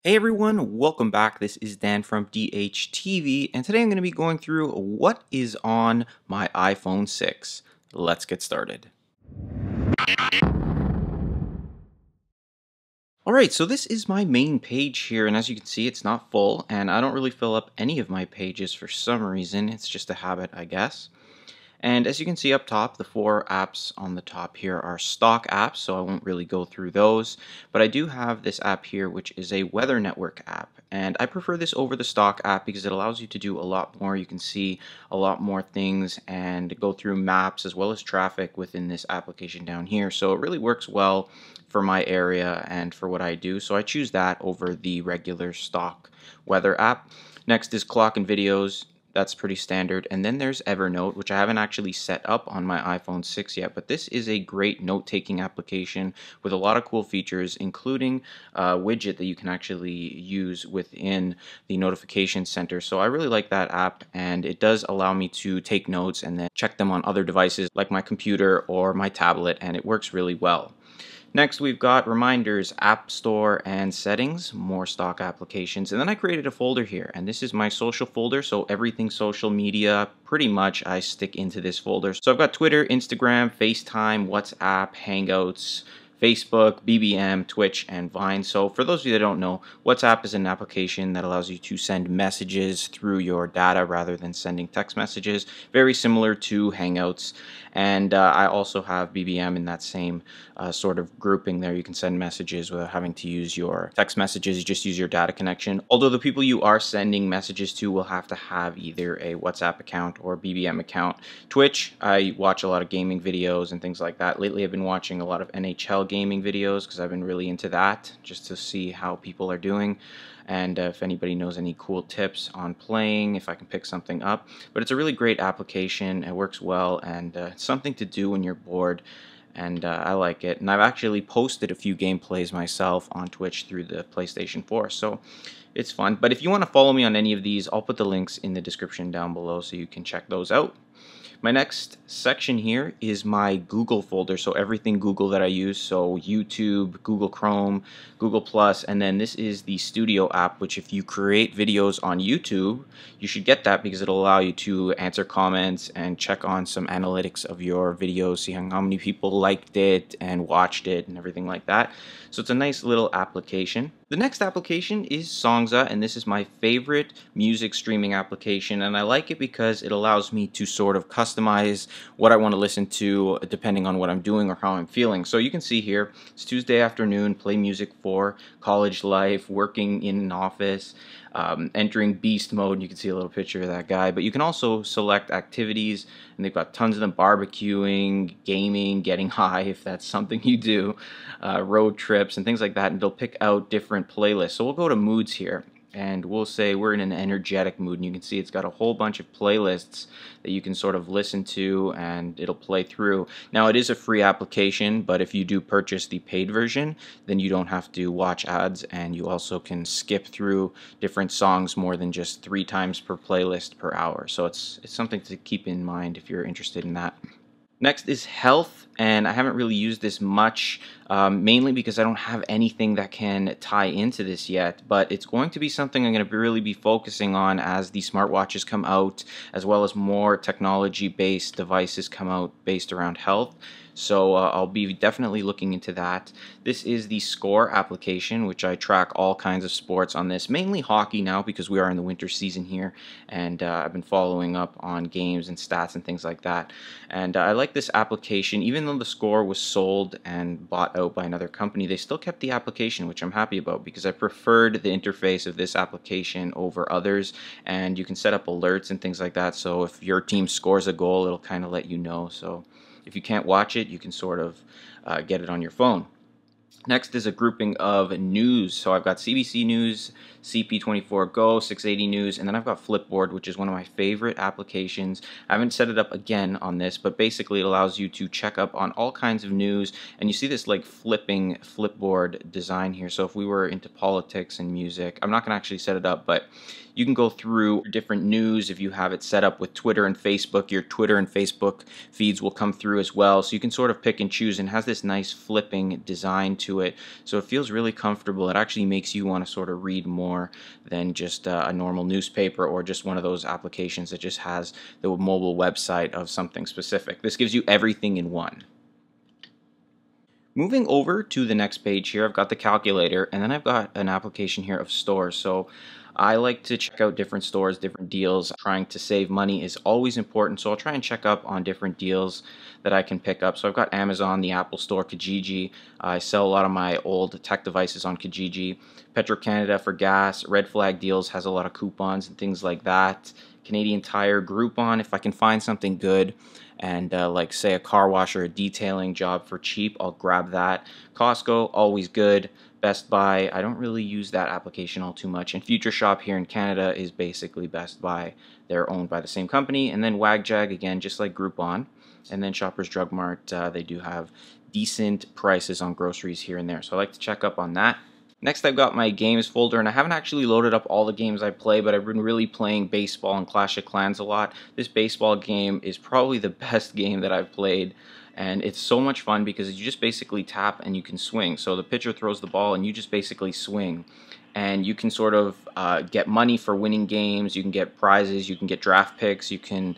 Hey everyone, welcome back. This is Dan from DHTV, and today I'm going to be going through what is on my iPhone 6. Let's get started. Alright, so this is my main page here, and as you can see, it's not full, and I don't really fill up any of my pages for some reason. It's just a habit, I guess. And as you can see up top, the four apps on the top here are stock apps, so I won't really go through those. But I do have this app here, which is a weather network app. And I prefer this over the stock app because it allows you to do a lot more. You can see a lot more things and go through maps as well as traffic within this application down here. So it really works well for my area and for what I do. So I choose that over the regular stock weather app. Next is clock and videos. That's pretty standard. And then there's Evernote, which I haven't actually set up on my iPhone 6 yet, but this is a great note-taking application with a lot of cool features, including a widget that you can actually use within the notification center. So I really like that app, and it does allow me to take notes and then check them on other devices like my computer or my tablet, and it works really well. Next, we've got reminders, app store, and settings, more stock applications. And then I created a folder here, and this is my social folder. So everything social media, pretty much I stick into this folder. So I've got Twitter, Instagram, FaceTime, WhatsApp, Hangouts, Facebook, BBM, Twitch, and Vine. So for those of you that don't know, WhatsApp is an application that allows you to send messages through your data rather than sending text messages. Very similar to Hangouts. And I also have BBM in that same sort of grouping there. You can send messages without having to use your text messages. You just use your data connection. Although the people you are sending messages to will have to have either a WhatsApp account or BBM account. Twitch, I watch a lot of gaming videos and things like that. Lately I've been watching a lot of NHL gaming videos because I've been really into that just to see how people are doing. And if anybody knows any cool tips on playing, if I can pick something up. But it's a really great application. It works well, and it's something to do when you're bored, and I like it. And I've actually posted a few gameplays myself on Twitch through the PlayStation 4, so it's fun. But if you want to follow me on any of these, I'll put the links in the description down below so you can check those out. My next section here is my Google folder, so everything Google that I use, so YouTube, Google Chrome, Google Plus, and then this is the Studio app, which if you create videos on YouTube, you should get that because it'll allow you to answer comments and check on some analytics of your videos, see how many people liked it and watched it and everything like that. So it's a nice little application. The next application is Songza, and this is my favorite music streaming application, and I like it because it allows me to sort of customize what I want to listen to depending on what I'm doing or how I'm feeling. So you can see here, it's Tuesday afternoon, play music for college life, working in an office, entering beast mode, and you can see a little picture of that guy. But you can also select activities, and they've got tons of them: barbecuing, gaming, getting high if that's something you do, road trips, and things like that. And they'll pick out different playlists. So we'll go to moods here, and we'll say we're in an energetic mood, and you can see it's got a whole bunch of playlists that you can sort of listen to, and it'll play through. Now, it is a free application, but if you do purchase the paid version, then you don't have to watch ads, and you also can skip through different songs more than just 3 times per playlist per hour. So it's something to keep in mind if you're interested in that. Next is health, and I haven't really used this much, mainly because I don't have anything that can tie into this yet, but it's going to be something I'm going to really be focusing on as the smartwatches come out, as well as more technology-based devices come out based around health. So I'll be definitely looking into that. This is the Score application, which I track all kinds of sports on this, mainly hockey now because we are in the winter season here, and I've been following up on games and stats and things like that. And I like this application. Even though the Score was sold and bought out by another company, they still kept the application, which I'm happy about because I preferred the interface of this application over others, and you can set up alerts and things like that. So if your team scores a goal, it'll kind of let you know. So if you can't watch it, you can sort of get it on your phone. Next is a grouping of news. So I've got CBC News, CP24 Go, 680 News, and then I've got Flipboard, which is one of my favorite applications. I haven't set it up again on this, but basically it allows you to check up on all kinds of news, and you see this like flipping Flipboard design here. So if we were into politics and music, I'm not going to actually set it up, but You can go through different news if you have it set up with Twitter and Facebook. Your Twitter and Facebook feeds will come through as well. So you can sort of pick and choose, and has this nice flipping design to it. So it feels really comfortable. It actually makes you want to sort of read more than just a normal newspaper or just one of those applications that just has the mobile website of something specific. This gives you everything in one. Moving over to the next page here, I've got the calculator, and then I've got an application here of stores. So I like to check out different stores, different deals. Trying to save money is always important, so I'll try and check up on different deals that I can pick up. So I've got Amazon, the Apple Store, Kijiji. I sell a lot of my old tech devices on Kijiji. Petro-Canada for gas. Red Flag Deals has a lot of coupons and things like that. Canadian Tire, Groupon, if I can find something good, and like say a car wash or a detailing job for cheap, I'll grab that. Costco, always good. Best Buy, I don't really use that application all too much. And Future Shop here in Canada is basically Best Buy. They're owned by the same company. And then WagJag, again, just like Groupon. And then Shoppers Drug Mart, they do have decent prices on groceries here and there. So I like to check up on that. Next, I've got my games folder, and I haven't actually loaded up all the games I play, but I've been really playing baseball and Clash of Clans a lot. This baseball game is probably the best game that I've played, and it's so much fun because you just basically tap and you can swing. So the pitcher throws the ball and you just basically swing. And you can sort of get money for winning games, you can get prizes, you can get draft picks, you can,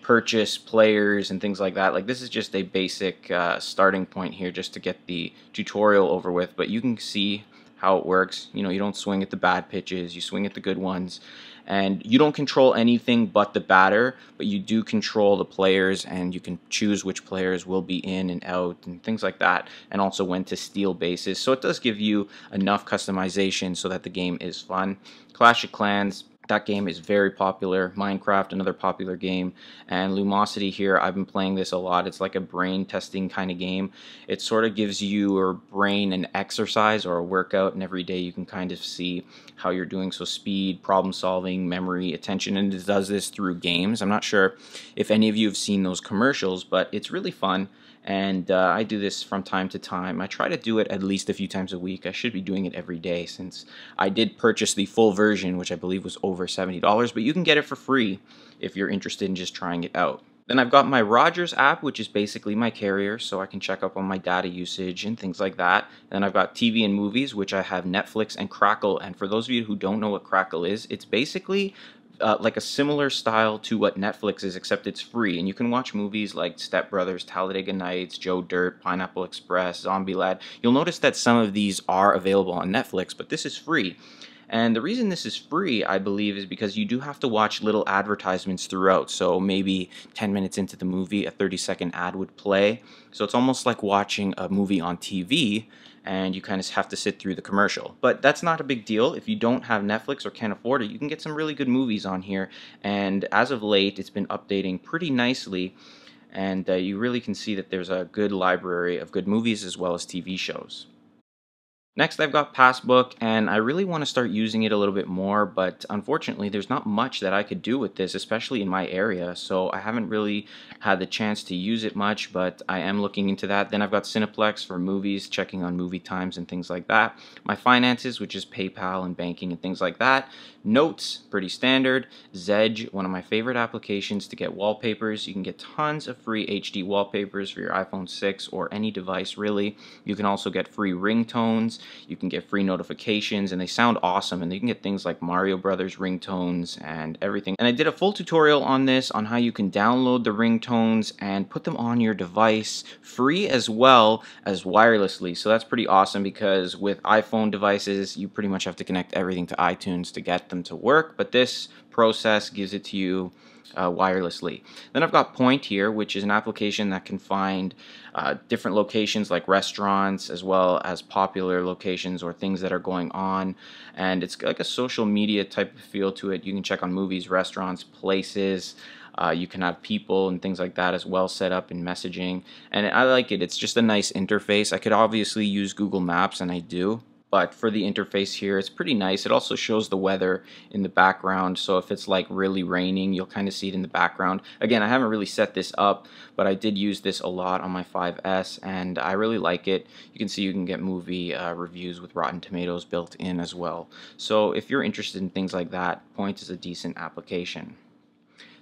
purchase players and things like that. Like, this is just a basic starting point here just to get the tutorial over with, but you can see how it works. You don't swing at the bad pitches, you swing at the good ones. And you don't control anything but the batter, but you do control the players, and you can choose which players will be in and out and things like that, and also when to steal bases. So it does give you enough customization so that the game is fun. Clash of Clans, that game is very popular. Minecraft, another popular game. And Lumosity here, I've been playing this a lot. It's like a brain testing kind of game. It sort of gives your brain an exercise or a workout, and every day you can kind of see how you're doing. So speed, problem solving, memory, attention, and it does this through games. I'm not sure if any of you have seen those commercials, but it's really fun. And I do this from time to time. I try to do it at least a few times a week. I should be doing it every day, since I did purchase the full version, which I believe was over $70, but you can get it for free if you're interested in just trying it out. Then I've got my Rogers app, which is basically my carrier, so I can check up on my data usage and things like that. Then I've got TV and movies, which I have Netflix and Crackle. And for those of you who don't know what Crackle is, it's basically like a similar style to what Netflix is, except it's free, and you can watch movies like Step Brothers, Talladega Nights, Joe Dirt, Pineapple Express, Zombieland. You'll notice that some of these are available on Netflix, but this is free. And the reason this is free, I believe, is because you do have to watch little advertisements throughout. So maybe 10 minutes into the movie, a 30-second ad would play. So it's almost like watching a movie on TV, and you kind of have to sit through the commercial. But that's not a big deal. If you don't have Netflix or can't afford it, you can get some really good movies on here. And as of late, it's been updating pretty nicely. And you really can see that there's a good library of good movies as well as TV shows. Next, I've got Passbook, and I really want to start using it a little bit more, but unfortunately there's not much that I could do with this, especially in my area, so I haven't really had the chance to use it much, but I am looking into that. Then I've got Cineplex for movies, checking on movie times and things like that. My finances, which is PayPal and banking and things like that. Notes, pretty standard. Zedge, one of my favorite applications to get wallpapers. You can get tons of free HD wallpapers for your iPhone 6 or any device, really. You can also get free ringtones. You can get free notifications, and they sound awesome, and you can get things like Mario Brothers ringtones and everything. And I did a full tutorial on this, on how you can download the ringtones and put them on your device free as well as wirelessly. So that's pretty awesome, because with iPhone devices you pretty much have to connect everything to iTunes to get them to work, but this process gives it to you wirelessly. Then I've got Point here, which is an application that can find different locations like restaurants, as well as popular locations or things that are going on. And it's like a social media type of feel to it. You can check on movies, restaurants, places. You can have people and things like that as well set up in messaging. And I like it. It's just a nice interface. I could obviously use Google Maps, and I do. but for the interface here, it's pretty nice. It also shows the weather in the background, so if it's like really raining, you'll kind of see it in the background. Again, I haven't really set this up, but I did use this a lot on my 5S, and I really like it. You can see you can get movie reviews with Rotten Tomatoes built in as well. So if you're interested in things like that, Point is a decent application.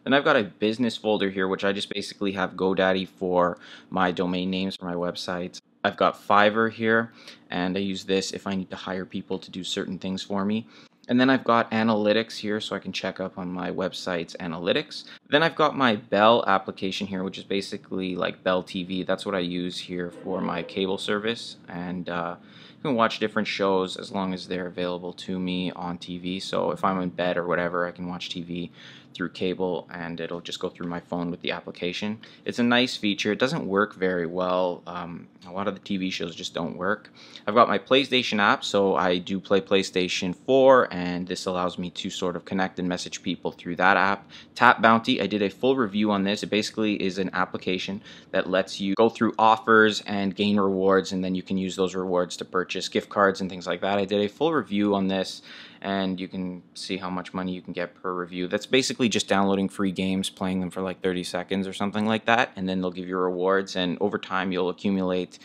Then I've got a business folder here, which I just basically have GoDaddy for my domain names for my websites. I've got Fiverr here, and I use this if I need to hire people to do certain things for me. And then I've got analytics here, so I can check up on my website's analytics. Then I've got my Bell application here, which is basically like Bell TV. That's what I use here for my cable service, and you can watch different shows as long as they're available to me on TV. So if I'm in bed or whatever, I can watch TV through cable, and it'll just go through my phone with the application. It's a nice feature. It doesn't work very well. A lot of the TV shows just don't work. I've got my PlayStation app, so I do play PlayStation 4, and this allows me to sort of connect and message people through that app. Tap Bounty, I did a full review on this. It basically is an application that lets you go through offers and gain rewards, and then you can use those rewards to purchase gift cards and things like that. I did a full review on this, and you can see how much money you can get per review. That's basically just downloading free games, playing them for like 30 seconds or something like that, and then they'll give you rewards, and over time you'll accumulate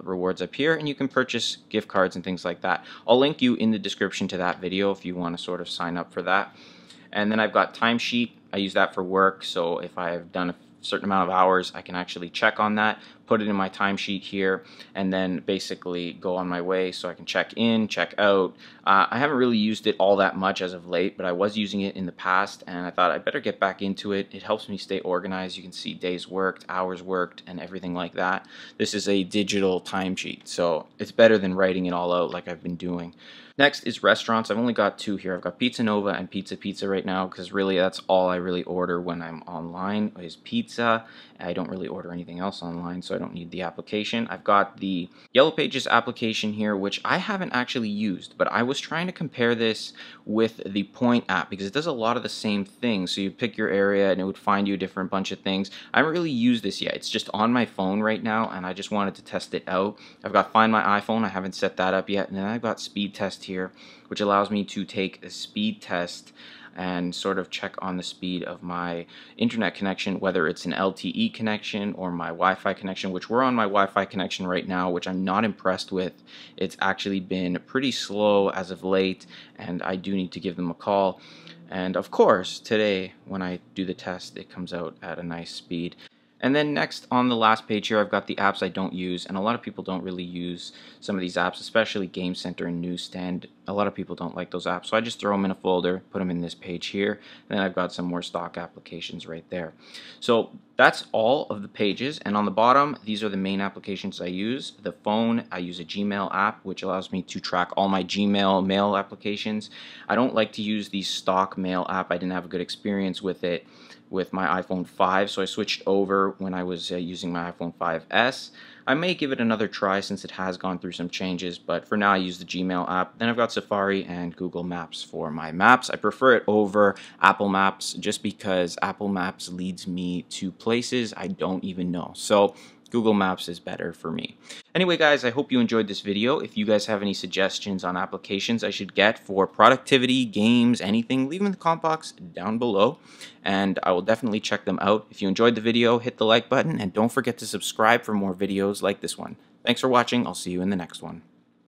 rewards up here, and you can purchase gift cards and things like that. I'll link you in the description to that video if you want to sort of sign up for that. And then I've got Timesheet. I use that for work, so if I've done a certain amount of hours, I can actually check on that, put it in my timesheet here, and then basically go on my way so I can check in, check out. I haven't really used it all that much as of late, but I was using it in the past, and I thought I better get back into it. It helps me stay organized. You can see days worked, hours worked, and everything like that. This is a digital timesheet, so it's better than writing it all out like I've been doing. Next is restaurants. I've only got two here. I've got Pizza Nova and Pizza Pizza right now, because really that's all I really order when I'm online is pizza. I don't really order anything else online, so I don't need the application. I've got the Yellow Pages application here, which I haven't actually used, but I was trying to compare this with the Point app because it does a lot of the same things. So you pick your area and it would find you a different bunch of things. I haven't really used this yet. It's just on my phone right now, and I just wanted to test it out. I've got Find My iPhone. I haven't set that up yet. And then I've got Speed Test here, which allows me to take a speed test and sort of check on the speed of my internet connection, whether it's an LTE connection or my Wi-Fi connection, which we're on my Wi-Fi connection right now, which I'm not impressed with. It's actually been pretty slow as of late, and I do need to give them a call. And of course, today, when I do the test, it comes out at a nice speed. And then next on the last page here, I've got the apps I don't use, and a lot of people don't really use some of these apps, especially Game Center and Newsstand. A lot of people don't like those apps, so I just throw them in a folder, put them in this page here, and then I've got some more stock applications right there. So that's all of the pages, and on the bottom, these are the main applications I use. The phone, I use a Gmail app, which allows me to track all my Gmail mail applications. I don't like to use the stock mail app. I didn't have a good experience with it with my iPhone 5, so I switched over when I was using my iPhone 5S. I may give it another try since it has gone through some changes, but for now I use the Gmail app. Then I've got Safari and Google Maps for my maps. I prefer it over Apple Maps just because Apple Maps leads me to places I don't even know. So Google Maps is better for me. Anyway, guys, I hope you enjoyed this video. If you guys have any suggestions on applications I should get for productivity, games, anything, leave them in the comment box down below, and I will definitely check them out. If you enjoyed the video, hit the like button, and don't forget to subscribe for more videos like this one. Thanks for watching. I'll see you in the next one.